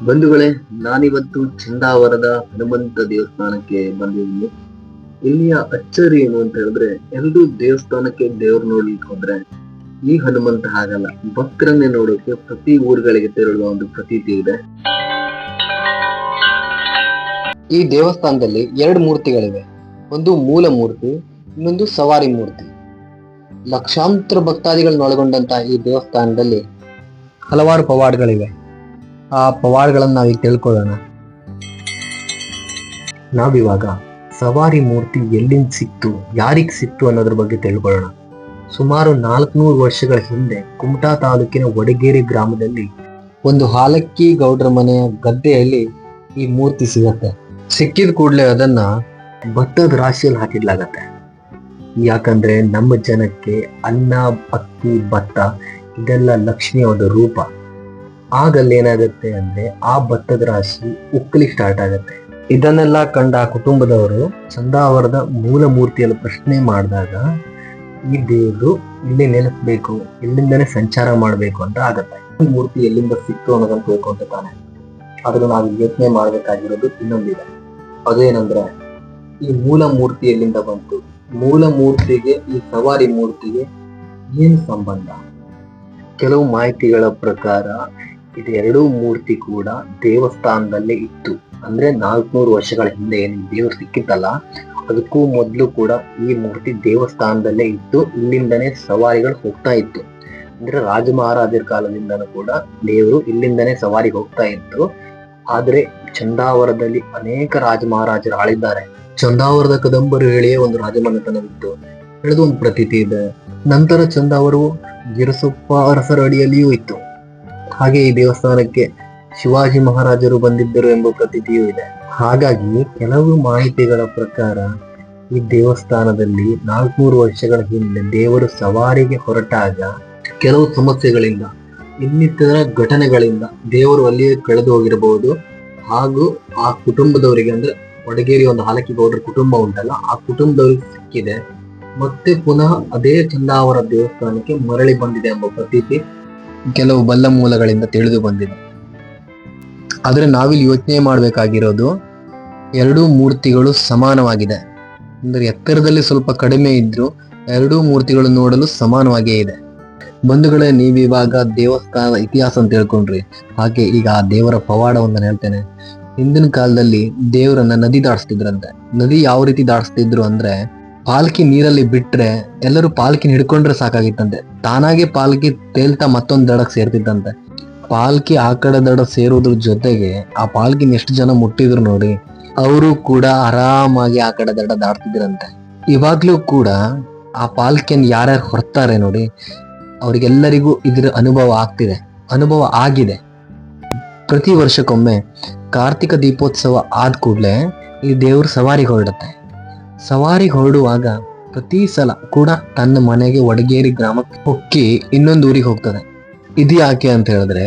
ಬಂಧುಗಳೇ, ನಾನಿವತ್ತು ಚಂದಾವರದ ಹನುಮಂತ ದೇವಸ್ಥಾನಕ್ಕೆ ಬಂದಿದ್ದೀನಿ. ಇಲ್ಲಿಯ ಅಚ್ಚರಿ ಏನು ಅಂತ ಹೇಳಿದ್ರೆ, ಎಲ್ರೂ ದೇವಸ್ಥಾನಕ್ಕೆ ದೇವ್ರು ನೋಡ್ಲಿಕ್ಕೆ ಹೋದ್ರೆ ಈ ಹನುಮಂತ ಹಾಗಲ್ಲ, ಭಕ್ತರನ್ನೇ ನೋಡೋಕೆ ಪ್ರತಿ ಊರುಗಳಿಗೆ ತೆರಳುವ ಒಂದು ಪ್ರತೀತಿ ಇದೆ. ಈ ದೇವಸ್ಥಾನದಲ್ಲಿ ಎರಡು ಮೂರ್ತಿಗಳಿವೆ. ಒಂದು ಮೂಲ ಮೂರ್ತಿ, ಇನ್ನೊಂದು ಸವಾರಿ ಮೂರ್ತಿ. ಲಕ್ಷಾಂತರ ಭಕ್ತಾದಿಗಳನ್ನೊಳಗೊಂಡಂತ ಈ ದೇವಸ್ಥಾನದಲ್ಲಿ ಹಲವಾರು ಪವಾಡಗಳಿವೆ. ಆ ಪವಾಡಗಳನ್ನ ನಾವೀಗ ತಿಳ್ಕೊಳ್ಳೋಣ. ನಾವಿವಾಗ ಸವಾರಿ ಮೂರ್ತಿ ಎಲ್ಲಿಂದ ಸಿಕ್ತು, ಯಾರಿಗ್ ಸಿಕ್ತು ಅನ್ನೋದ್ರ ಬಗ್ಗೆ ತಿಳ್ಕೊಳ್ಳೋಣ. ಸುಮಾರು 400 ವರ್ಷಗಳ ಹಿಂದೆ ಕುಮಟಾ ತಾಲೂಕಿನ ವಡಗೇರಿ ಗ್ರಾಮದಲ್ಲಿ ಒಂದು ಹಾಲಕ್ಕಿ ಗೌಡ್ರ ಮನೆಯ ಗದ್ದೆಯಲ್ಲಿ ಈ ಮೂರ್ತಿ ಸಿಗತ್ತೆ. ಸಿಕ್ಕಿದ ಕೂಡಲೇ ಅದನ್ನ ಭತ್ತದ ರಾಶಿಯಲ್ಲಿ ಹಾಕಿಡ್ಲಾಗತ್ತೆ. ಯಾಕಂದ್ರೆ ನಮ್ಮ ಜನಕ್ಕೆ ಅನ್ನ, ಅಕ್ಕಿ, ಭತ್ತ ಇದೆಲ್ಲ ಲಕ್ಷ್ಮಿಯ ಒಂದು ರೂಪ. ಆಗಲ್ಲಿ ಏನಾಗುತ್ತೆ ಅಂದ್ರೆ ಆ ಭತ್ತದ ರಾಶಿ ಉಕ್ಕಲಿಕ್ಕೆ ಸ್ಟಾರ್ಟ್ ಆಗತ್ತೆ. ಇದನ್ನೆಲ್ಲ ಕಂಡ ಆ ಕುಟುಂಬದವರು ಚಂದಾವರದ ಮೂಲ ಮೂರ್ತಿಯಲ್ಲಿ ಪ್ರಶ್ನೆ ಮಾಡಿದಾಗ ಈ ದೇವರು ಇಲ್ಲಿ ನೆಲೆಸ್ಬೇಕು, ಇಲ್ಲಿಂದನೇ ಸಂಚಾರ ಮಾಡ್ಬೇಕು ಅಂತ ಆಗತ್ತೆ. ಈ ಮೂರ್ತಿ ಎಲ್ಲಿಂದ ಸಿಕ್ತು ಅನ್ನೋದನ್ನ ತಿಳ್ಕೊಂತ ತಾನೆ. ಆದ್ರೆ ನಾವು ಯೋಚನೆ ಮಾಡ್ಬೇಕಾಗಿರೋದು ಇನ್ನೊಂದಿದೆ. ಅದೇನಂದ್ರೆ, ಈ ಮೂಲ ಮೂರ್ತಿ ಎಲ್ಲಿಂದ ಬಂತು, ಮೂಲ ಮೂರ್ತಿಗೆ ಈ ಸವಾರಿ ಮೂರ್ತಿಗೆ ಏನು ಸಂಬಂಧ? ಕೆಲವು ಮಾಹಿತಿಗಳ ಪ್ರಕಾರ ಇದೆರಡೂ ಮೂರ್ತಿ ಕೂಡ ದೇವಸ್ಥಾನದಲ್ಲೇ ಇತ್ತು. ಅಂದ್ರೆ 400 ವರ್ಷಗಳ ಹಿಂದೆ ಏನು ದೇವ್ರು ಸಿಕ್ಕಿತ್ತಲ್ಲ, ಅದಕ್ಕೂ ಮೊದಲು ಕೂಡ ಈ ಮೂರ್ತಿ ದೇವಸ್ಥಾನದಲ್ಲೇ ಇತ್ತು. ಇಲ್ಲಿಂದನೇ ಸವಾರಿಗಳು ಹೋಗ್ತಾ ಇತ್ತು. ಅಂದ್ರೆ ರಾಜ ಮಹಾರಾಜರ ಕಾಲದಿಂದನೂ ಕೂಡ ದೇವರು ಇಲ್ಲಿಂದನೇ ಸವಾರಿಗೆ ಹೋಗ್ತಾ ಇತ್ತು. ಆದ್ರೆ ಚಂದಾವರದಲ್ಲಿ ಅನೇಕ ರಾಜ ಮಹಾರಾಜರು ಆಳಿದ್ದಾರೆ. ಚಂದಾವರದ ಕದಂಬರು ಹೇಳಿಯೇ ಒಂದು ರಾಜಮನೆತನವಿತ್ತು ಹೇಳಿದ ಒಂದು ಪ್ರತೀತಿ ಇದೆ. ನಂತರ ಚಂದಾವರವು ಗಿರಸೊಪ್ಪ ಅರಸರ ಅಡಿಯಲ್ಲಿಯೂ ಇತ್ತು. ಹಾಗೆ ಈ ದೇವಸ್ಥಾನಕ್ಕೆ ಶಿವಾಜಿ ಮಹಾರಾಜರು ಬಂದಿದ್ದರು ಎಂಬ ಪ್ರತೀತಿಯೂ ಇದೆ. ಹಾಗಾಗಿ ಕೆಲವು ಮಾಹಿತಿಗಳ ಪ್ರಕಾರ ಈ ದೇವಸ್ಥಾನದಲ್ಲಿ 400 ವರ್ಷಗಳ ಹಿಂದೆ ದೇವರು ಸವಾರಿಗೆ ಹೊರಟಾಗ ಕೆಲವು ಸಮಸ್ಯೆಗಳಿಂದ, ಇನ್ನಿತರ ಘಟನೆಗಳಿಂದ ದೇವರು ಅಲ್ಲಿಯೇ ಕಳೆದು ಹೋಗಿರಬಹುದು. ಹಾಗೂ ಆ ಕುಟುಂಬದವರಿಗೆ, ಅಂದ್ರೆ ವಡಗೇರಿ ಒಂದು ಹಾಲಕ್ಕಿ ಗೌಡ್ರ ಕುಟುಂಬ ಉಂಟಲ್ಲ, ಆ ಕುಟುಂಬದವರಿಗೆ ಸಿಕ್ಕಿದೆ. ಮತ್ತೆ ಪುನಃ ಅದೇ ಚಂದಾವರ ದೇವಸ್ಥಾನಕ್ಕೆ ಮರಳಿ ಬಂದಿದೆ ಎಂಬ ಪ್ರತೀತಿ ಕೆಲವು ಬಲ್ಲ ಮೂಲಗಳಿಂದ ತಿಳಿದು ಬಂದಿದೆ. ಆದ್ರೆ ನಾವಿಲ್ಲಿ ಯೋಚನೆ ಮಾಡ್ಬೇಕಾಗಿರೋದು, ಎರಡೂ ಮೂರ್ತಿಗಳು ಸಮಾನವಾಗಿದೆ. ಅಂದ್ರೆ ಎತ್ತರದಲ್ಲಿ ಸ್ವಲ್ಪ ಕಡಿಮೆ ಇದ್ರು ಎರಡೂ ಮೂರ್ತಿಗಳು ನೋಡಲು ಸಮಾನವಾಗಿಯೇ ಇದೆ. ಬಂಧುಗಳೇ, ನೀವಿವಾಗ ದೇವಸ್ಥಾನದ ಇತಿಹಾಸ ಅಂತ ತಿಳ್ಕೊಂಡ್ರಿ. ಹಾಗೆ ಈಗ ಆ ದೇವರ ಪವಾಡವನ್ನ ಹೇಳ್ತೇನೆ. ಹಿಂದಿನ ಕಾಲದಲ್ಲಿ ದೇವರನ್ನ ನದಿ ದಾಟಿಸ್ತಿದ್ರಂತೆ. ನದಿ ಯಾವ ರೀತಿ ದಾಟಿಸ್ತಿದ್ರು ಅಂದ್ರೆ, ಪಾಲ್ಕಿ ನೀರಲ್ಲಿ ಬಿಟ್ರೆ ಎಲ್ಲರೂ ಪಾಲ್ಕಿನ ಹಿಡ್ಕೊಂಡ್ರೆ ಸಾಕಾಗಿತ್ತಂತೆ. ತಾನಾಗೆ ಪಾಲ್ಕಿ ತೇಲ್ತಾ ಮತ್ತೊಂದ್ ದಡಕ್ ಸೇರ್ತಿತ್ತಂತೆ. ಪಾಲ್ಕಿ ಆ ಕಡೆ ದಡ ಸೇರೋದ್ರ ಜೊತೆಗೆ ಆ ಪಾಲ್ಕಿನ ಎಷ್ಟು ಜನ ಮುಟ್ಟಿದ್ರು ನೋಡಿ, ಅವರು ಕೂಡ ಆರಾಮಾಗಿ ಆ ಕಡೆ ದಡ ದಾಟ್ತಿದ್ರಂತೆ. ಇವಾಗ್ಲೂ ಕೂಡ ಆ ಪಾಲ್ಕಿಯನ್ನು ಯಾರ್ಯಾರು ಹೊರ್ತಾರೆ ನೋಡಿ, ಅವ್ರಿಗೆಲ್ಲರಿಗೂ ಇದ್ರ ಅನುಭವ ಆಗಿದೆ. ಪ್ರತಿ ವರ್ಷಕ್ಕೊಮ್ಮೆ ಕಾರ್ತಿಕ ದೀಪೋತ್ಸವ ಆದ ಕೂಡ್ಲೆ ಈ ದೇವ್ರು ಸವಾರಿಗೆ ಹೊರಡುತ್ತೆ. ಸವಾರಿಗೆ ಹೊರಡುವಾಗ ಪ್ರತಿ ಸಲ ಕೂಡ ತನ್ನ ಮನೆಗೆ ವಡಗೇರಿ ಗ್ರಾಮಕ್ಕೆ ಹೊಕ್ಕಿ ಇನ್ನೊಂದು ಊರಿಗೆ ಹೋಗ್ತದೆ. ಇದು ಯಾಕೆ ಅಂತ ಹೇಳಿದ್ರೆ,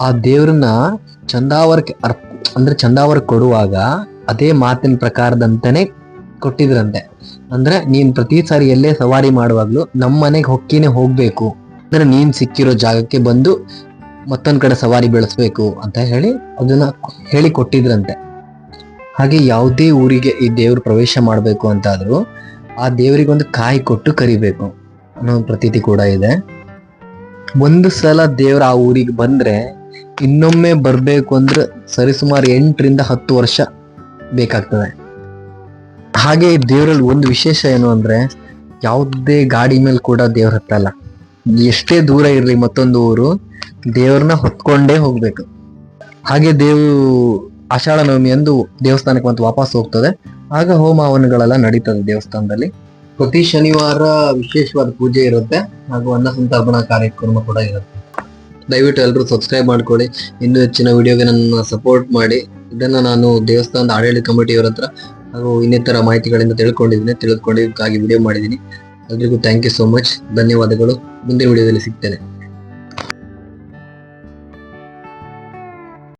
ಆ ದೇವ್ರನ್ನ ಚಂದಾವರ ಕೊಡುವಾಗ ಅದೇ ಮಾತಿನ ಪ್ರಕಾರದಂತೆನೆ ಕೊಟ್ಟಿದ್ರಂತೆ. ಅಂದ್ರೆ, ನೀನ್ ಪ್ರತಿ ಸಾರಿ ಎಲ್ಲೇ ಸವಾರಿ ಮಾಡುವಾಗ್ಲೂ ನಮ್ಮ ಮನೆಗೆ ಹೊಕ್ಕಿನೇ ಹೋಗ್ಬೇಕು, ಅಂದ್ರೆ ನೀನ್ ಸಿಕ್ಕಿರೋ ಜಾಗಕ್ಕೆ ಬಂದು ಮತ್ತೊಂದ್ ಕಡೆ ಸವಾರಿ ಬೆಳೆಸ್ಬೇಕು ಅಂತ ಹೇಳಿ ಅದನ್ನ ಹೇಳಿ ಕೊಟ್ಟಿದ್ರಂತೆ. ಹಾಗೆ ಯಾವುದೇ ಊರಿಗೆ ಈ ದೇವ್ರು ಪ್ರವೇಶ ಮಾಡ್ಬೇಕು ಅಂತಾದ್ರೂ ಆ ದೇವರಿಗೊಂದು ಕಾಯಿ ಕೊಟ್ಟು ಕರಿಬೇಕು ಅನ್ನೋ ಪ್ರತೀತಿ ಕೂಡ ಇದೆ. ಒಂದು ಸಲ ದೇವ್ರ ಆ ಊರಿಗೆ ಬಂದ್ರೆ ಇನ್ನೊಮ್ಮೆ ಬರ್ಬೇಕು ಅಂದ್ರೆ ಸರಿಸುಮಾರು 8 ರಿಂದ 10 ವರ್ಷ ಬೇಕಾಗ್ತದೆ. ಹಾಗೆ ದೇವರಲ್ಲಿ ಒಂದು ವಿಶೇಷ ಏನು ಅಂದ್ರೆ, ಯಾವುದೇ ಗಾಡಿ ಮೇಲೆ ಕೂಡ ದೇವ್ರ ಹತ್ತಲ್ಲ. ಎಷ್ಟೇ ದೂರ ಇರ್ಲಿ ಮತ್ತೊಂದು ಊರು, ದೇವ್ರನ್ನ ಹೊತ್ಕೊಂಡೇ ಹೋಗ್ಬೇಕು. ಹಾಗೆ ಆಷಾಢ ನವಮಿ ಎಂದು ದೇವಸ್ಥಾನಕ್ಕೆ ಮತ್ತೆ ವಾಪಸ್ ಹೋಗ್ತದೆ. ಆಗ ಹೋಮ ಹವನಗಳೆಲ್ಲ ನಡೀತದೆ ದೇವಸ್ಥಾನದಲ್ಲಿ. ಪ್ರತಿ ಶನಿವಾರ ವಿಶೇಷವಾದ ಪೂಜೆ ಇರುತ್ತೆ, ಹಾಗೂ ಅನ್ನ ಸಂತರ್ಪಣಾ ಕಾರ್ಯಕ್ರಮ ಕೂಡ ಇರುತ್ತೆ. ದಯವಿಟ್ಟು ಎಲ್ಲರೂ ಸಬ್ಸ್ಕ್ರೈಬ್ ಮಾಡ್ಕೊಳ್ಳಿ. ಇನ್ನೂ ಹೆಚ್ಚಿನ ವಿಡಿಯೋಗೆ ನನ್ನ ಸಪೋರ್ಟ್ ಮಾಡಿ. ಇದನ್ನ ನಾನು ದೇವಸ್ಥಾನದ ಆಡಳಿತ ಕಮಿಟಿಯವರ ಹತ್ರ ಹಾಗೂ ಇನ್ನಿತರ ಮಾಹಿತಿಗಳಿಂದ ತಿಳಿದುಕೊಂಡಿದ್ದಕ್ಕಾಗಿ ವಿಡಿಯೋ ಮಾಡಿದ್ದೀನಿ. ಎಲ್ರಿಗೂ ಥ್ಯಾಂಕ್ ಯು ಸೋ ಮಚ್. ಧನ್ಯವಾದಗಳು. ಮುಂದಿನ ವಿಡಿಯೋದಲ್ಲಿ ಸಿಗ್ತೇನೆ.